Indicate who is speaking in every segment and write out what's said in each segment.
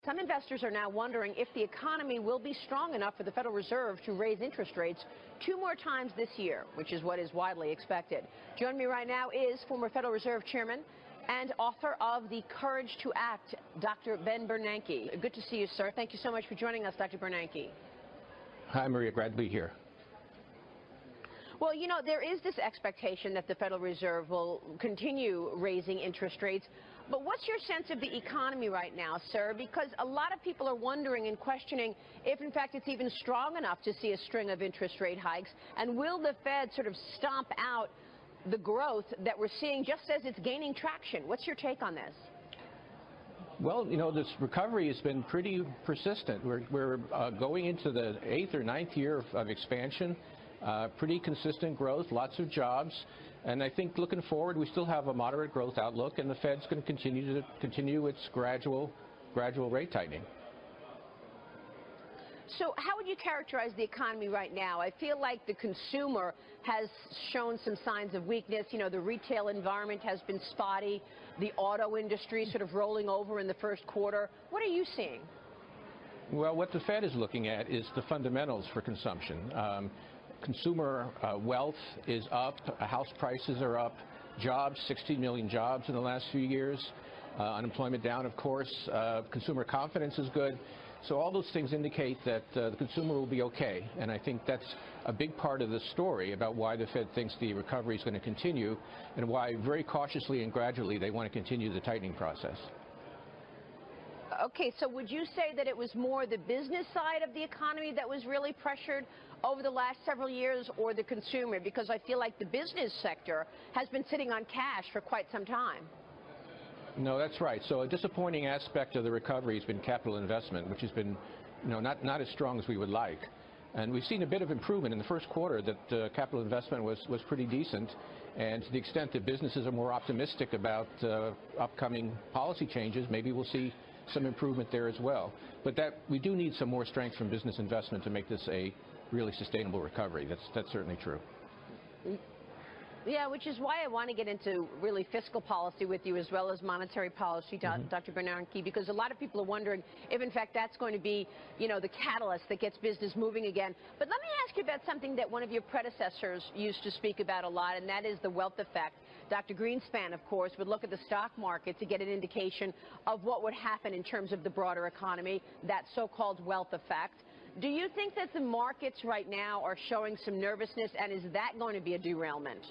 Speaker 1: Some investors are now wondering if the economy will be strong enough for the Federal Reserve to raise interest rates 2 more times this year, which is what is widely expected. Joining me right now is former Federal Reserve Chairman and author of The Courage to Act, Dr. Ben Bernanke. Good to see you, sir. Thank you so much for joining us, Dr. Bernanke.
Speaker 2: Hi, Maria. Glad to be here.
Speaker 1: Well, you know, there is this expectation that the Federal Reserve will continue raising interest rates. But what's your sense of the economy right now, sir? Because a lot of people are wondering and questioning if, in fact, it's even strong enough to see a string of interest rate hikes. And will the Fed sort of stomp out the growth that we're seeing just as it's gaining traction? What's your take on this?
Speaker 2: Well, you know, this recovery has been pretty persistent. We're going into the 8th or 9th year of expansion. Pretty consistent growth, lots of jobs, and I think looking forward, we still have a moderate growth outlook, and the Fed's going to continue its gradual rate tightening.
Speaker 1: So how would you characterize the economy right now? I feel like the consumer has shown some signs of weakness. You know, the retail environment has been spotty. The auto industry sort of rolling over in the first quarter. What are you seeing?
Speaker 2: Well, what the Fed is looking at is the fundamentals for consumption. Consumer wealth is up, house prices are up, jobs, 16 million jobs in the last few years, unemployment down, of course, consumer confidence is good. So all those things indicate that the consumer will be okay, and I think that's a big part of the story about why the Fed thinks the recovery is going to continue and why very cautiously and gradually they want to continue the tightening process.
Speaker 1: Okay, so would you say that it was more the business side of the economy that was really pressured over the last several years, or the consumer? Because I feel like the business sector has been sitting on cash for quite some time.
Speaker 2: No, that's right. So a disappointing aspect of the recovery has been capital investment, which has been, you know, not as strong as we would like. And we've seen a bit of improvement in the first quarter that capital investment was pretty decent. And to the extent that businesses are more optimistic about upcoming policy changes, maybe we'll see some improvement there as well. But that we do need some more strength from business investment to make this a really sustainable recovery. That's certainly true.
Speaker 1: Yeah, which is why I want to get into really fiscal policy with you as well as monetary policy, Dr. Bernanke, because a lot of people are wondering if, in fact, that's going to be, you know, the catalyst that gets business moving again. But let me ask you about something that one of your predecessors used to speak about a lot, and that is the wealth effect. Dr. Greenspan, of course, would look at the stock market to get an indication of what would happen in terms of the broader economy, that so-called wealth effect. Do you think that the markets right now are showing some nervousness, and is that going to be a derailment?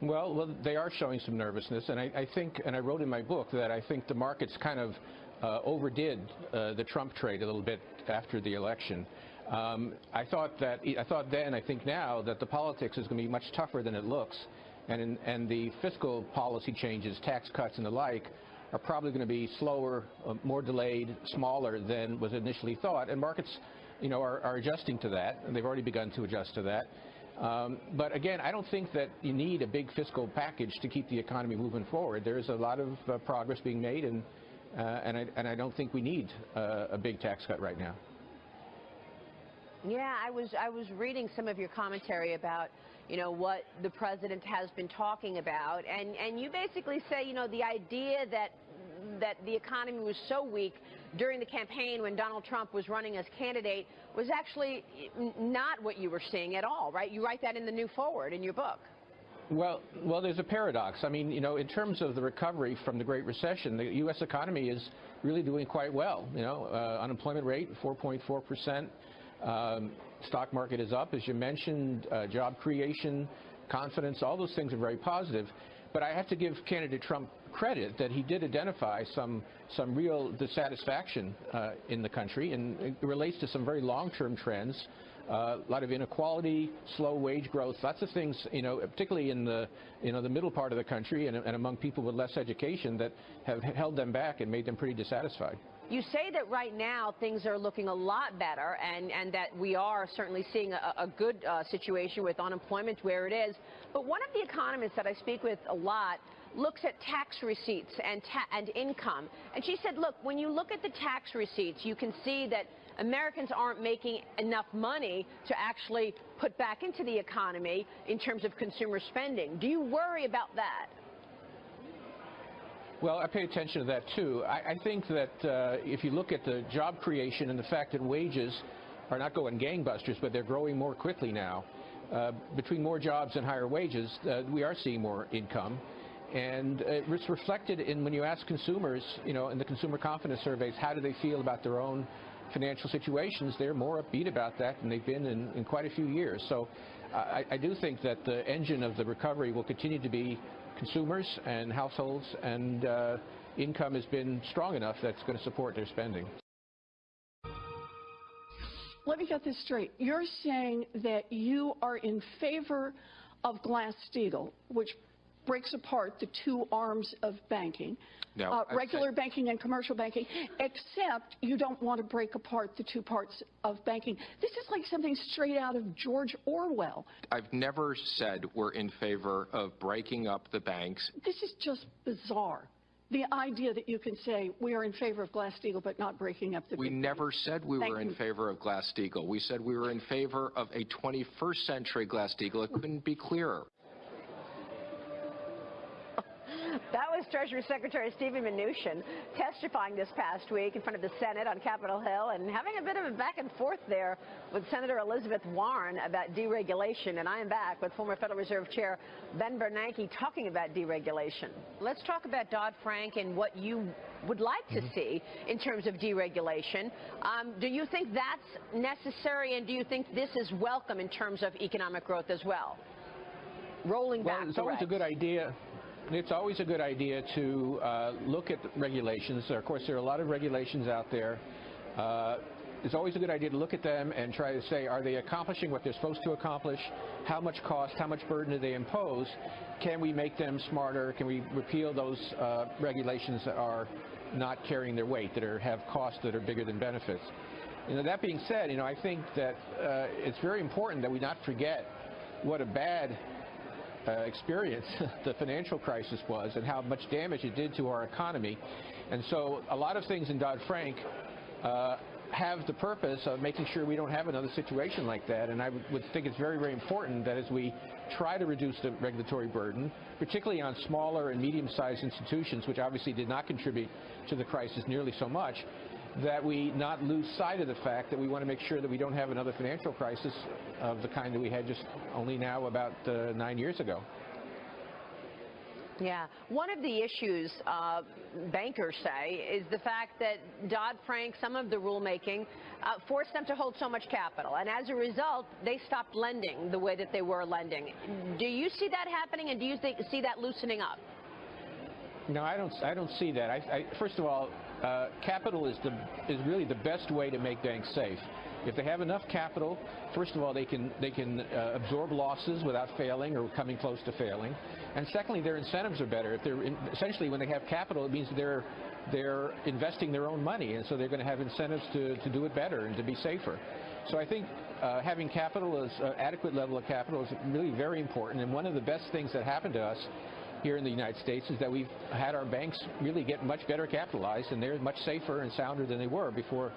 Speaker 2: Well, they are showing some nervousness, and I think, and I wrote in my book that I think the markets kind of overdid the Trump trade a little bit after the election. I thought then, I think now, that the politics is going to be much tougher than it looks, and the fiscal policy changes, tax cuts and the like, are probably going to be slower, more delayed, smaller than was initially thought, and markets, you know, are adjusting to that, and they've already begun to adjust to that. But again, I don't think that you need a big fiscal package to keep the economy moving forward. There's a lot of progress being made, and I don't think we need a big tax cut right now.
Speaker 1: Yeah, I was reading some of your commentary about, you know, what the president has been talking about, and you basically say, you know, the idea that the economy was so weak during the campaign when Donald Trump was running as candidate was actually not what you were seeing at all, right? You write that in the New Forward in your book.
Speaker 2: Well, there's a paradox. I mean, you know, in terms of the recovery from the Great Recession, the U.S. economy is really doing quite well. You know, unemployment rate 4.4%. Stock market is up, as you mentioned. Job creation, confidence, all those things are very positive. But I have to give candidate Trump credit that he did identify some real dissatisfaction in the country, and it relates to some very long-term trends. A lot of inequality, slow wage growth, lots of things, you know, particularly in the, you know, the middle part of the country and among people with less education that have held them back and made them pretty dissatisfied.
Speaker 1: You say that right now things are looking a lot better, and that we are certainly seeing a good situation with unemployment where it is. But one of the economists that I speak with a lot looks at tax receipts and income. And she said, look, when you look at the tax receipts, you can see that Americans aren't making enough money to actually put back into the economy in terms of consumer spending. Do you worry about that?
Speaker 2: Well, I pay attention to that, too. I think that if you look at the job creation and the fact that wages are not going gangbusters, but they're growing more quickly now, between more jobs and higher wages, we are seeing more income. And it's reflected in when you ask consumers, you know, in the consumer confidence surveys, how do they feel about their own financial situations, they're more upbeat about that than they've been in quite a few years. So I do think that the engine of the recovery will continue to be consumers and households, and income has been strong enough that's going to support their spending.
Speaker 3: Let me get this straight. You're saying that you are in favor of Glass-Steagall, which breaks apart the two arms of banking, regular banking and commercial banking, except you don't want to break apart the two parts of banking. This is like something straight out of George Orwell.
Speaker 4: I've never said we're in favor of breaking up the banks.
Speaker 3: This is just bizarre. The idea that you can say we are in favor of Glass-Steagall but not breaking up the
Speaker 4: We never said we were in favor of Glass-Steagall. We said we were in favor of a 21st century Glass-Steagall. It couldn't be clearer.
Speaker 1: That was Treasury Secretary Steven Mnuchin testifying this past week in front of the Senate on Capitol Hill and having a bit of a back and forth there with Senator Elizabeth Warren about deregulation. And I am back with former Federal Reserve Chair Ben Bernanke talking about deregulation. Let's talk about Dodd-Frank and what you would like to see in terms of deregulation. Do you think that's necessary, and do you think this is welcome in terms of economic growth as well? Rolling back
Speaker 2: it's always a good idea. It's always a good idea to look at regulations. Of course, there are a lot of regulations out there. It's always a good idea to look at them and try to say, are they accomplishing what they're supposed to accomplish? How much cost, how much burden do they impose? Can we make them smarter? Can we repeal those regulations that are not carrying their weight, that have costs that are bigger than benefits? You know, that being said, you know, I think that it's very important that we not forget what a bad experience the financial crisis was and how much damage it did to our economy. And so a lot of things in Dodd-Frank have the purpose of making sure we don't have another situation like that. And I would think it's very, very important that as we try to reduce the regulatory burden, particularly on smaller and medium-sized institutions, which obviously did not contribute to the crisis nearly so much, that we not lose sight of the fact that we want to make sure that we don't have another financial crisis of the kind that we had just only now about 9 years ago.
Speaker 1: Yeah. One of the issues bankers say is the fact that Dodd-Frank, some of the rulemaking, forced them to hold so much capital. And as a result, they stopped lending the way that they were lending. Do you see that happening, and do you see that loosening up?
Speaker 2: No, I don't see that. First of all, capital is really the best way to make banks safe. If they have enough capital, first of all, they can absorb losses without failing or coming close to failing. And secondly, their incentives are better. If they're essentially, when they have capital, it means they're investing their own money, and so they're going to have incentives to do it better and to be safer. So I think having capital, as adequate level of capital, is really very important. And one of the best things that happened to us here in the United States is that we've had our banks really get much better capitalized, and they're much safer and sounder than they were before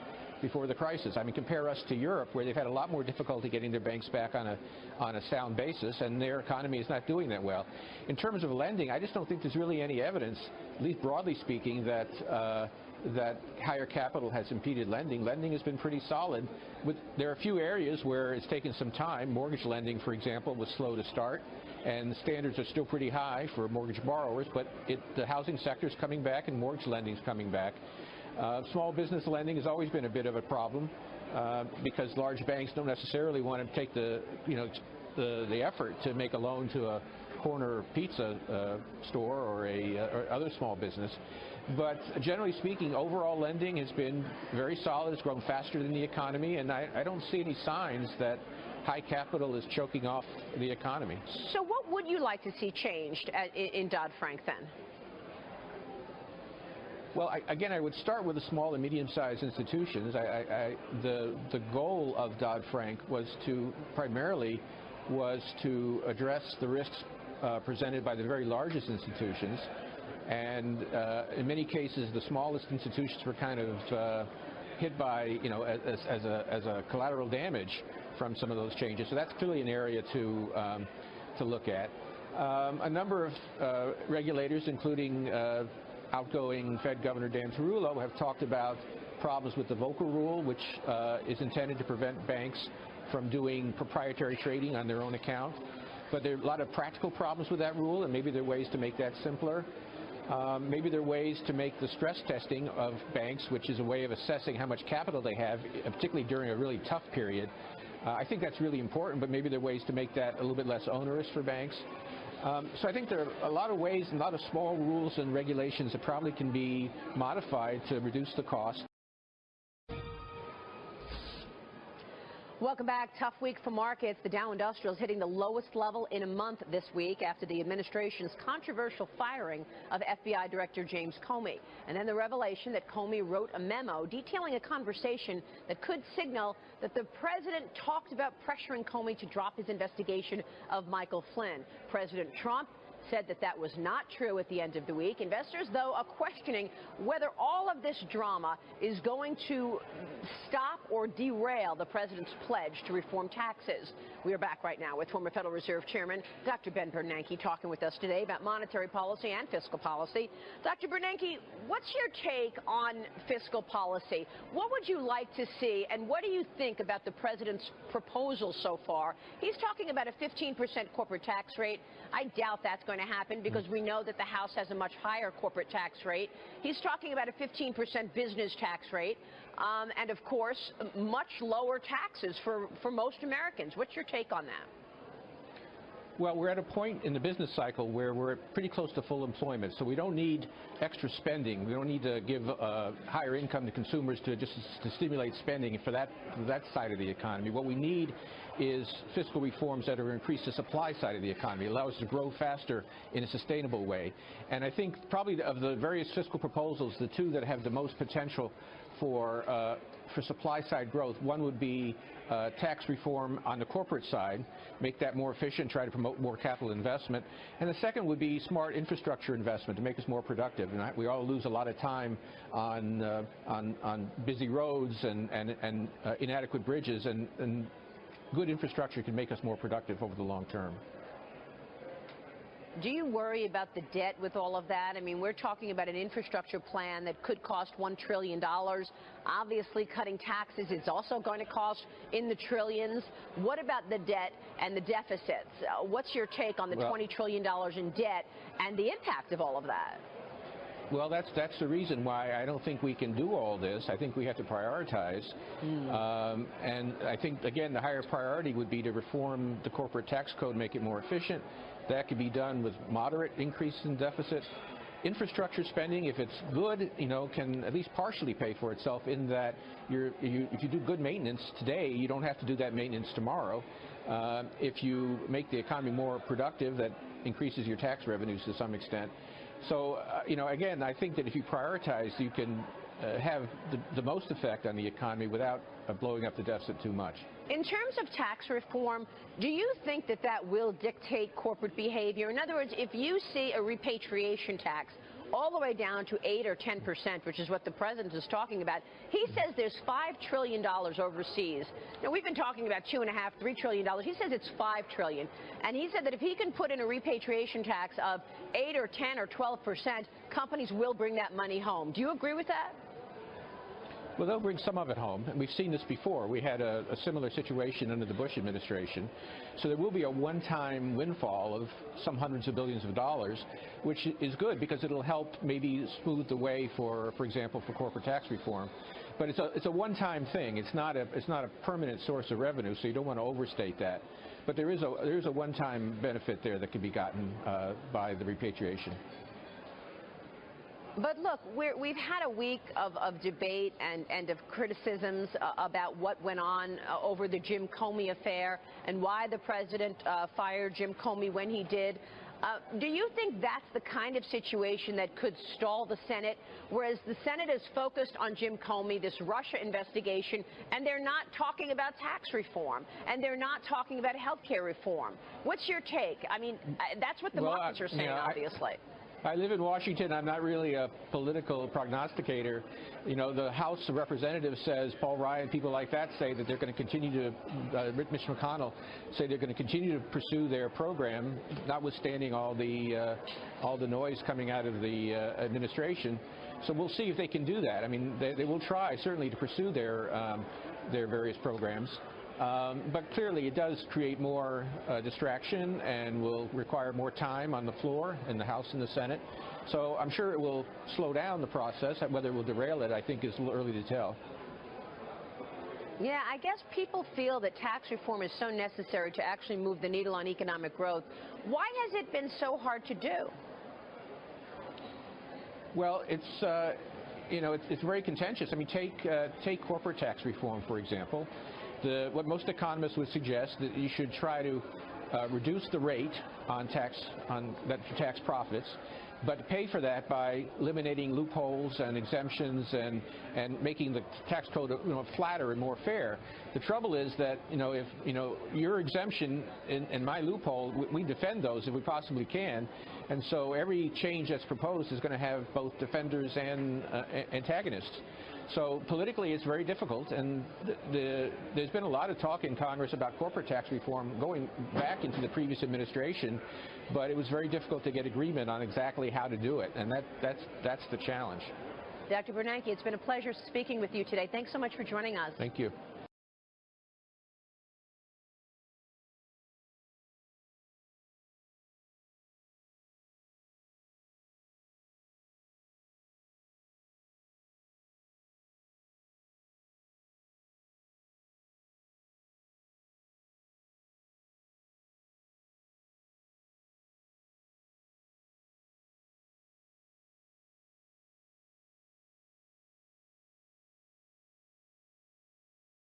Speaker 2: the crisis. I mean, compare us to Europe, where they've had a lot more difficulty getting their banks back on a sound basis, and their economy is not doing that well. In terms of lending, I just don't think there's really any evidence, at least broadly speaking, that higher capital has impeded lending. Lending has been pretty solid. There are a few areas where it's taken some time. Mortgage lending, for example, was slow to start, and the standards are still pretty high for mortgage borrowers, but the housing sector is coming back and mortgage lending is coming back. Small business lending has always been a bit of a problem because large banks don't necessarily want to take the effort to make a loan to a corner pizza store or other small business. But generally speaking, overall lending has been very solid. It's grown faster than the economy, and I don't see any signs that high capital is choking off the economy.
Speaker 1: So what would you like to see changed in Dodd-Frank then?
Speaker 2: Well, again, I would start with the small and medium-sized institutions. The goal of Dodd-Frank was primarily to address the risks presented by the very largest institutions, and in many cases, the smallest institutions were kind of hit by, as a collateral damage from some of those changes. So that's clearly an area to look at. A number of regulators, including outgoing Fed Governor Dan Tarullo have talked about problems with the Volcker Rule, which is intended to prevent banks from doing proprietary trading on their own account. But there are a lot of practical problems with that rule, and maybe there are ways to make that simpler. Maybe there are ways to make the stress testing of banks, which is a way of assessing how much capital they have, particularly during a really tough period. I think that's really important, but maybe there are ways to make that a little bit less onerous for banks. So I think there are a lot of ways and a lot of small rules and regulations that probably can be modified to reduce the cost.
Speaker 1: Welcome back. Tough week for markets. The Dow Industrial is hitting the lowest level in a month this week after the administration's controversial firing of FBI Director James Comey. And then the revelation that Comey wrote a memo detailing a conversation that could signal that the president talked about pressuring Comey to drop his investigation of Michael Flynn. President Trump said that that was not true at the end of the week. Investors, though, are questioning whether all of this drama is going to stop or derail the president's pledge to reform taxes. We are back right now with former Federal Reserve Chairman Dr. Ben Bernanke talking with us today about monetary policy and fiscal policy. Dr. Bernanke, what's your take on fiscal policy? What would you like to see, and what do you think about the president's proposal so far? He's talking about a 15% corporate tax rate. I doubt that's going to happen because we know that the House has a much higher corporate tax rate. He's talking about a 15% business tax rate and, of course, much lower taxes for most Americans. What's your take on that?
Speaker 2: Well, we're at a point in the business cycle where we're pretty close to full employment, so we don't need extra spending. We don't need to give higher income to consumers to stimulate spending for that side of the economy. What we need is fiscal reforms that are increase the supply side of the economy, allow us to grow faster in a sustainable way. And I think probably of the various fiscal proposals, the two that have the most potential for supply side growth, one would be tax reform on the corporate side, make that more efficient, try to promote more capital investment. And the second would be smart infrastructure investment to make us more productive. And we all lose a lot of time on busy roads and inadequate bridges, and good infrastructure can make us more productive over the long term.
Speaker 1: Do you worry about the debt with all of that? I mean, we're talking about an infrastructure plan that could cost $1 trillion. Obviously, cutting taxes is also going to cost in the trillions. What about the debt and the deficits? What's your take on the $20 trillion in debt and the impact of all of that?
Speaker 2: Well, that's the reason why I don't think we can do all this. I think we have to prioritize. And I think, again, the higher priority would be to reform the corporate tax code, make it more efficient. That could be done with moderate increase in deficit. Infrastructure spending, if it's good, can at least partially pay for itself in that if you do good maintenance today, you don't have to do that maintenance tomorrow. If you make the economy more productive, that increases your tax revenues to some extent. So, again, I think that if you prioritize, you can have the most effect on the economy without blowing up the deficit too much.
Speaker 1: In terms of tax reform, do you think that that will dictate corporate behavior? In other words, if you see a repatriation tax all the way down to 8 or 10%, which is what the president is talking about, he says there's $5 trillion overseas. Now, we've been talking about $2.5, $3 trillion. He says it's $5 trillion. And he said that if he can put in a repatriation tax of 8 or 10 or 12%, companies will bring that money home. Do you agree with that?
Speaker 2: Well, they'll bring some of it home, and we've seen this before. We had a similar situation under the Bush administration. So there will be a one-time windfall of some hundreds of billions of dollars, which is good because it'll help maybe smooth the way for example, for corporate tax reform. But it's a one-time thing. It's not a permanent source of revenue, so you don't want to overstate that. But there is a one-time benefit there that can be gotten by the repatriation.
Speaker 1: But look, we've had a week of debate and of criticisms about what went on over the Jim Comey affair and why the president fired Jim Comey when he did. Do you think that's the kind of situation that could stall the Senate, whereas the Senate is focused on Jim Comey, this Russia investigation, and they're not talking about tax reform, and they're not talking about health care reform? What's your take? I mean, that's what the markets are saying, obviously.
Speaker 2: I live in Washington. I'm not really a political prognosticator. You know, the House of Representatives says, Paul Ryan, people like that say that they're going to continue to, Mitch McConnell say they're going to continue to pursue their program, notwithstanding all the noise coming out of the administration. So we'll see if they can do that. I mean, they will try certainly to pursue their various programs. But clearly it does create more distraction and will require more time on the floor in the House and the Senate. So I'm sure it will slow down the process. Whether it will derail it, I think, is a little early to tell.
Speaker 1: Yeah, I guess people feel that tax reform is so necessary to actually move the needle on economic growth. Why has it been so hard to do?
Speaker 2: Well, it's you know, it's very contentious. I mean, take corporate tax reform, for example. What most economists would suggest that you should try to reduce the rate on tax profits, but pay for that by eliminating loopholes and exemptions and making the tax code, you know, flatter and more fair. The trouble is that, you know, if your exemption and my loophole, we defend those if we possibly can, and so every change that's proposed is going to have both defenders and antagonists. So politically it's very difficult, and there's been a lot of talk in Congress about corporate tax reform going back into the previous administration, but it was very difficult to get agreement on exactly how to do it, and that's the challenge.
Speaker 1: Dr. Bernanke, it's been a pleasure speaking with you today. Thanks so much for joining us.
Speaker 2: Thank you.